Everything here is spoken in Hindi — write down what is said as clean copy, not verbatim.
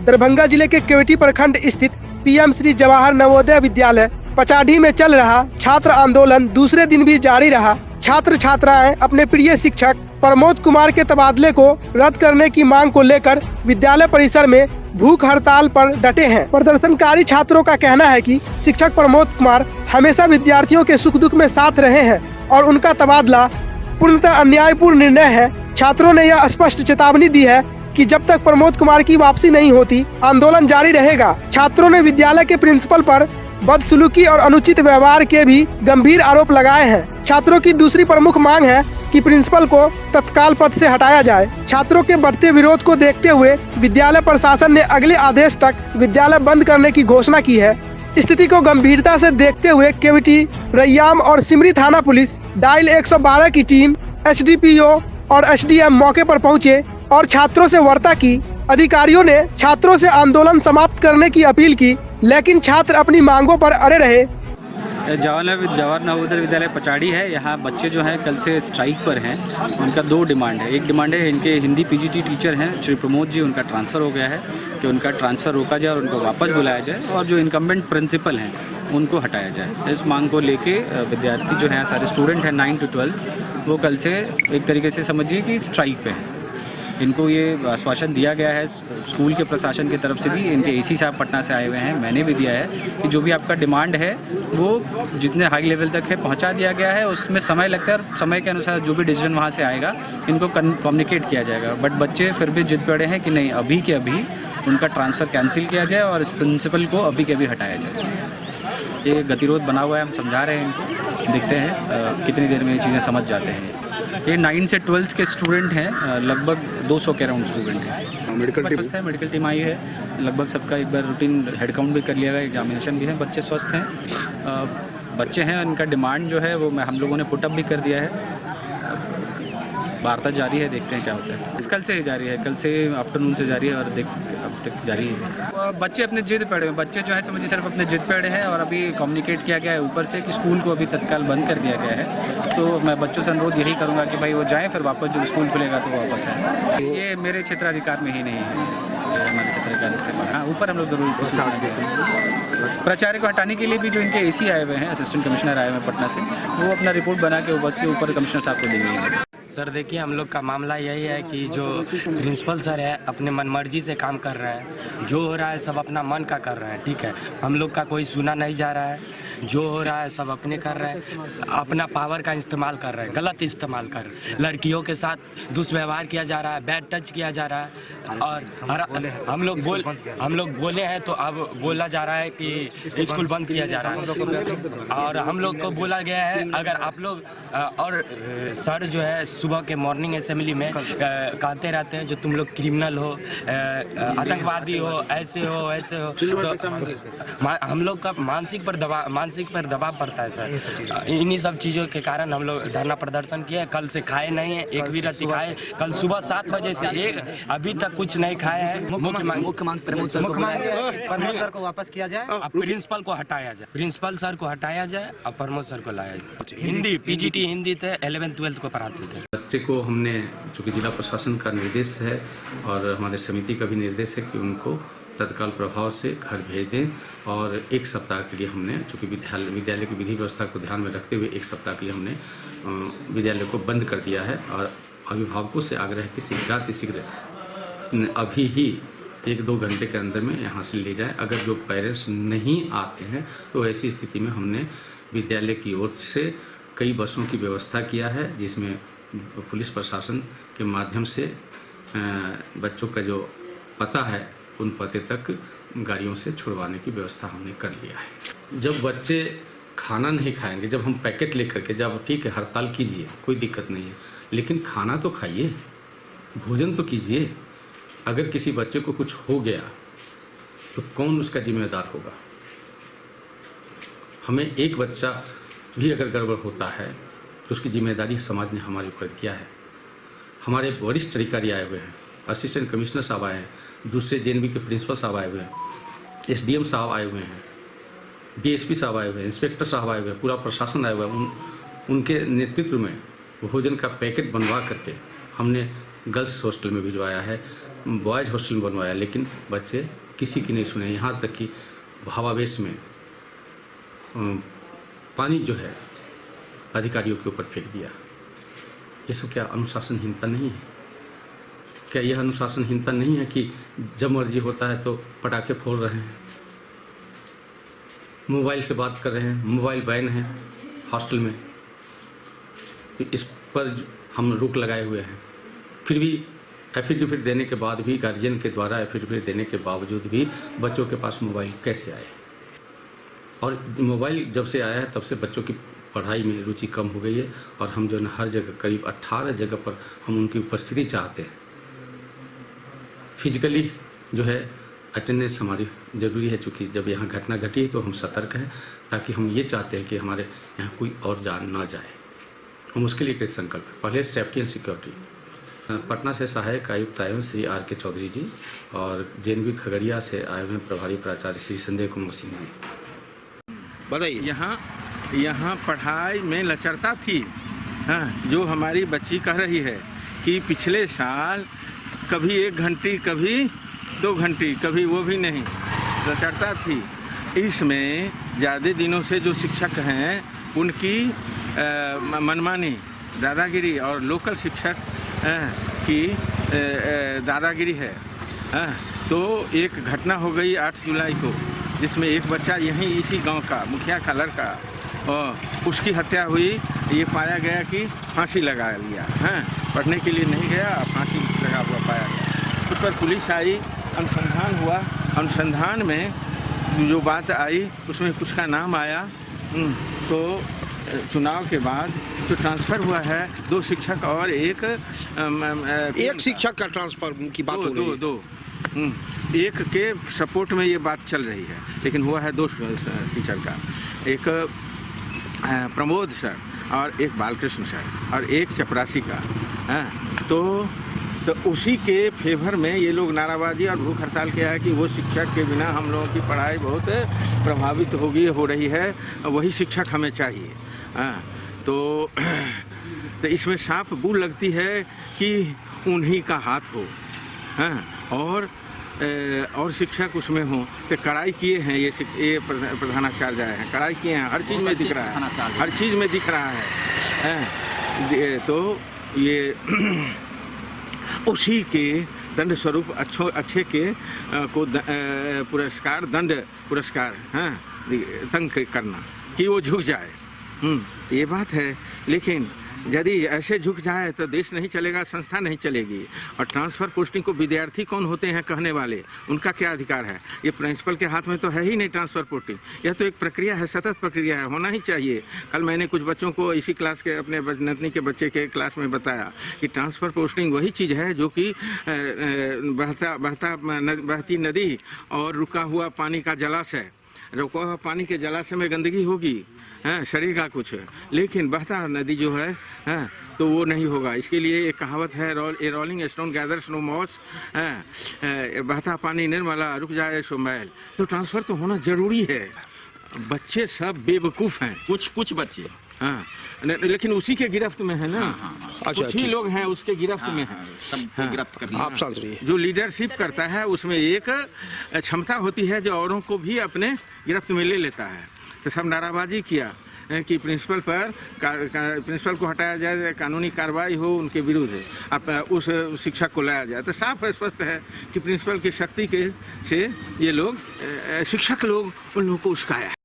दरभंगा जिले के केवटी प्रखंड स्थित पीएम श्री जवाहर नवोदय विद्यालय पचाढ़ी में चल रहा छात्र आंदोलन दूसरे दिन भी जारी रहा। छात्र छात्राएं अपने प्रिय शिक्षक प्रमोद कुमार के तबादले को रद्द करने की मांग को लेकर विद्यालय परिसर में भूख हड़ताल पर डटे हैं। प्रदर्शनकारी छात्रों का कहना है कि शिक्षक प्रमोद कुमार हमेशा विद्यार्थियों के सुख दुख में साथ रहे हैं और उनका तबादला पूर्णतः अन्यायपूर्ण निर्णय है। छात्रों ने यह स्पष्ट चेतावनी दी है कि जब तक प्रमोद कुमार की वापसी नहीं होती आंदोलन जारी रहेगा। छात्रों ने विद्यालय के प्रिंसिपल पर बदसलूकी और अनुचित व्यवहार के भी गंभीर आरोप लगाए हैं। छात्रों की दूसरी प्रमुख मांग है कि प्रिंसिपल को तत्काल पद से हटाया जाए। छात्रों के बढ़ते विरोध को देखते हुए विद्यालय प्रशासन ने अगले आदेश तक विद्यालय बंद करने की घोषणा की है। स्थिति को गंभीरता से देखते हुए केवटी, रैयाम और सिमरी थाना पुलिस, डायल 112 की टीम, एसडीपीओ और एसडीएम मौके पर पहुंचे और छात्रों से वार्ता की। अधिकारियों ने छात्रों से आंदोलन समाप्त करने की अपील की, लेकिन छात्र अपनी मांगों पर अड़े रहे। जवाहर नवोदय विद्यालय पचाड़ी है। यहाँ बच्चे जो हैं कल से स्ट्राइक पर हैं। उनका दो डिमांड है। एक डिमांड है, इनके हिंदी पीजीटी टीचर हैं श्री प्रमोद जी, उनका ट्रांसफ़र हो गया है कि उनका ट्रांसफ़र रोका जाए और उनको वापस बुलाया जाए, और जो इनकम्बेंट प्रिंसिपल हैं उनको हटाया जाए। इस मांग को लेके विद्यार्थी जो हैं, सारे स्टूडेंट हैं 9 to 12, वो कल से एक तरीके से समझिए कि स्ट्राइक पे हैं। इनको ये आश्वासन दिया गया है स्कूल के प्रशासन की तरफ से भी, इनके एसी साहब पटना से आए हुए हैं, मैंने भी दिया है कि जो भी आपका डिमांड है वो जितने हाई लेवल तक है पहुंचा दिया गया है। उसमें समय लगता है और समय के अनुसार जो भी डिसीजन वहां से आएगा इनको कम्युनिकेट किया जाएगा। बट बच्चे फिर भी जिद पे अड़े हैं कि नहीं, अभी के अभी उनका ट्रांसफ़र कैंसिल किया जाए और इस प्रिंसिपल को अभी के अभी हटाया जाए। ये गतिरोध बना हुआ है, हम समझा रहे हैं इनको, देखते हैं कितनी देर में ये चीज़ें समझ जाते हैं। ये 9 से 12 के स्टूडेंट हैं, लगभग 200 के अराउंड स्टूडेंट हैं। मेडिकल टीम आई है, लगभग सबका एक बार रूटीन हेड काउंट भी कर लिया गया, एग्जामिनेशन भी है, बच्चे स्वस्थ हैं। बच्चे हैं, इनका डिमांड जो है वो हम लोगों ने पुटअप भी कर दिया है। वार्ता जारी है, देखते हैं क्या होता है। कल से ही जारी है, कल से आफ्टरनून से जारी है और अब तक जारी है। बच्चे अपने जिद पे अड़े हैं, बच्चे जो है समझिए सिर्फ अपने जिद पे अड़े हैं और अभी कम्युनिकेट किया गया है ऊपर से कि स्कूल को अभी तत्काल बंद कर दिया गया है। तो मैं बच्चों से अनुरोध यही करूँगा कि भाई वो जाएँ, फिर वापस जब स्कूल खुलेगा तो वापस आए। ये मेरे क्षेत्राधिकार में ही नहीं है, हमारे क्षेत्राधिकार से हाँ ऊपर हम लोग जरूर इसको प्राचार्य को हटाने के लिए भी जो इनके एसी आए हुए हैं, असिस्टेंट कमिश्नर आए हुए हैं पटना से, वो अपना रिपोर्ट बना के बस के ऊपर कमिश्नर साहब को देंगे। सर देखिए, हम लोग का मामला यही है कि जो प्रिंसिपल सर है अपने मनमर्जी से काम कर रहे हैं। जो हो रहा है सब अपना मन का कर रहे हैं, ठीक है। हम लोग का कोई सुना नहीं जा रहा है। जो हो रहा है सब अपने कर रहे हैं, अपना पावर का इस्तेमाल कर रहे हैं, गलत इस्तेमाल कर रहे हैं। लड़कियों के साथ दुष्व्यवहार किया जा रहा है, बैड टच किया जा रहा है। और हम लोग बोले हैं तो अब बोला जा रहा है कि स्कूल बंद किया जा रहा है। और हम लोग को बोला गया है अगर आप लोग और सर जो है सुबह के मॉर्निंग असेंबली में कहते रहते हैं जो तुम लोग क्रिमिनल हो, आतंकवादी हो, ऐसे हो वैसे हो, तो हम लोग का मानसिक पर दबाव पड़ता है सर। इन्हीं सब चीज़ों के कारण हम लोग धरना प्रदर्शन किए। कल से खाए नहीं है, एक भी रत्ती खाए। कल सुबह 7 बजे से अभी तक कुछ नहीं खाए हैं। मुख्य मांग प्रमोद सर को वापस किया जाए, प्रिंसिपल को हटाया जाए, प्रिंसिपल सर को हटाया जाए और प्रमोद सर को लाया जाए। हिंदी पीजीटी हिंदी थे, 11th-12th को पढ़ाते थे। बच्चे को हमने, चूँकि जिला प्रशासन का निर्देश है और हमारे समिति का भी निर्देश है कि उनको तत्काल प्रभाव से घर भेज दें और 1 सप्ताह के लिए हमने, चूँकि विद्यालय की विधि व्यवस्था को ध्यान में रखते हुए 1 सप्ताह के लिए हमने विद्यालय को बंद कर दिया है। और अभिभावकों से आग्रह है कि शीघ्र अभी ही 1-2 घंटे के अंदर में यहाँ से ले जाएं। अगर जो पेरेंट्स नहीं आते हैं तो ऐसी स्थिति में हमने विद्यालय की ओर से कई बसों की व्यवस्था किया है, जिसमें पुलिस प्रशासन के माध्यम से बच्चों का जो पता है उन पते तक गाड़ियों से छुड़वाने की व्यवस्था हमने कर लिया है। जब बच्चे खाना नहीं खाएंगे, जब हम पैकेट लेकर के, जब ठीक है हड़ताल कीजिए, कोई दिक्कत नहीं है, लेकिन खाना तो खाइए, भोजन तो कीजिए। अगर किसी बच्चे को कुछ हो गया तो कौन उसका जिम्मेदार होगा? हमें एक बच्चा भी अगर गड़बड़ होता है तो उसकी जिम्मेदारी समाज ने हमारे ऊपर किया है। हमारे वरिष्ठ अधिकारी आए हुए हैं, असिस्टेंट कमिश्नर साहब आए हैं, दूसरे जेएनबी के प्रिंसिपल साहब आए हुए हैं, एसडीएम साहब आए हुए हैं, डीएसपी साहब आए हुए हैं, इंस्पेक्टर साहब आए हुए हैं, पूरा प्रशासन आया हुआ है। उनके नेतृत्व में भोजन का पैकेट बनवा करके हमने गर्ल्स हॉस्टल में भिजवाया है, बॉयज़ हॉस्टल बनवाया, लेकिन बच्चे किसी की नहीं सुने। यहाँ तक कि भावावेश में पानी जो है अधिकारियों के ऊपर फेंक दिया। ये सब क्या अनुशासनहीनता नहीं है? क्या यह अनुशासनहीनता नहीं है कि जब मर्जी होता है तो पटाखे फोड़ रहे हैं, मोबाइल से बात कर रहे हैं, मोबाइल बैन है हॉस्टल में, इस पर हम रोक लगाए हुए हैं। फिर भी एफिडेविट देने के बाद भी, गार्जियन के द्वारा एफिडेविट देने के बावजूद भी बच्चों के पास मोबाइल कैसे आए? और मोबाइल जब से आया है तब से बच्चों की पढ़ाई में रुचि कम हो गई है। और हम जो है हर जगह, करीब 18 जगह पर हम उनकी उपस्थिति चाहते हैं। फिजिकली जो है अटेंडेंस हमारी ज़रूरी है, चूँकि जब यहाँ घटना घटी तो हम सतर्क हैं, ताकि हम ये चाहते हैं कि हमारे यहाँ कोई और जान ना जाए। हम उसके लिए कृत संकल्प। पहले सेफ्टी एंड सिक्योरिटी। पटना से सहायक आयुक्त आए हुए श्री आर के चौधरी जी, और जेएनवी खगड़िया से आए हुए प्रभारी प्राचार्य श्री संजय कुमार सिंह जी। बताइए। यहाँ पढ़ाई में लचरता थी। हाँ, जो हमारी बच्ची कह रही है कि पिछले साल कभी 1 घंटी, कभी 2 घंटी, कभी वो भी नहीं, लचरता थी। इसमें ज़्यादा दिनों से जो शिक्षक हैं उनकी मनमानी, दादागिरी और लोकल शिक्षक की दादागिरी है। तो एक घटना हो गई 8 जुलाई को, जिसमें एक बच्चा यहीं इसी गांव का, मुखिया का लड़का, और उसकी हत्या हुई। ये पाया गया कि फांसी लगा लिया। पढ़ने के लिए नहीं गया, फांसी लगा हुआ पाया गया। उस पर पुलिस आई, अनुसंधान हुआ। अनुसंधान में जो बात आई उसमें कुछ का नाम आया। तो चुनाव के बाद जो ट्रांसफ़र हुआ है 2 शिक्षक और एक शिक्षक का ट्रांसफर की बात हो रही है। दो एक के सपोर्ट में ये बात चल रही है, लेकिन हुआ है 2 टीचर का, एक प्रमोद सर और एक बालकृष्ण सर और एक चपरासी का। तो उसी के फेवर में ये लोग नाराबाजी और भूख हड़ताल किया है कि वो शिक्षक के बिना हम लोगों की पढ़ाई बहुत प्रभावित हो रही है, वही शिक्षक हमें चाहिए। तो इसमें साफ बू लगती है कि उन्हीं का हाथ हो। और शिक्षक उसमें हो तो कड़ाई किए हैं। ये प्रधानाचार्य हैं, कड़ाई किए हैं, हर चीज़ में दिख रहा है, हर चीज़ में दिख रहा है। तो ये उसी के दंड स्वरूप अच्छे के को पुरस्कार, दंड पुरस्कार तंग करना कि वो झुक जाए, ये बात है। लेकिन यदि ऐसे झुक जाए तो देश नहीं चलेगा, संस्था नहीं चलेगी। और ट्रांसफ़र पोस्टिंग को विद्यार्थी कौन होते हैं कहने वाले, उनका क्या अधिकार है? ये प्रिंसिपल के हाथ में तो है ही नहीं ट्रांसफ़र पोस्टिंग। यह तो एक प्रक्रिया है, सतत प्रक्रिया है, होना ही चाहिए। कल मैंने कुछ बच्चों को इसी क्लास के, अपने नतनी के बच्चे के क्लास में बताया कि ट्रांसफ़र पोस्टिंग वही चीज़ है जो कि बहती नदी और रुका हुआ पानी का जलाशय, रुका हुआ पानी के जलाशय में गंदगी होगी, सड़ेगा कुछ, लेकिन बहता नदी जो है तो वो नहीं होगा। इसके लिए एक कहावत है, a rolling stone gathers no moss, बहता पानी निर्मला रुक जाए सो मैल। तो ट्रांसफ़र तो होना ज़रूरी है। बच्चे सब बेवकूफ़ हैं, कुछ बच्चे, लेकिन उसी के गिरफ्त में है ना। कुछ ही लोग हैं उसके गिरफ्त में हैं। गिरफ्त कर आप समझ रही है। जो लीडरशिप करता है उसमें एक क्षमता होती है जो औरों को भी अपने गिरफ्त में ले लेता है। तो सब नाराबाजी किया कि प्रिंसिपल को हटाया जाए, कानूनी कार्रवाई हो उनके विरुद्ध, अब उस शिक्षक को लाया जाए। तो साफ स्पष्ट है कि प्रिंसिपल की शक्ति से ये लोग, शिक्षक लोग, उन लोगों को उस्काया है।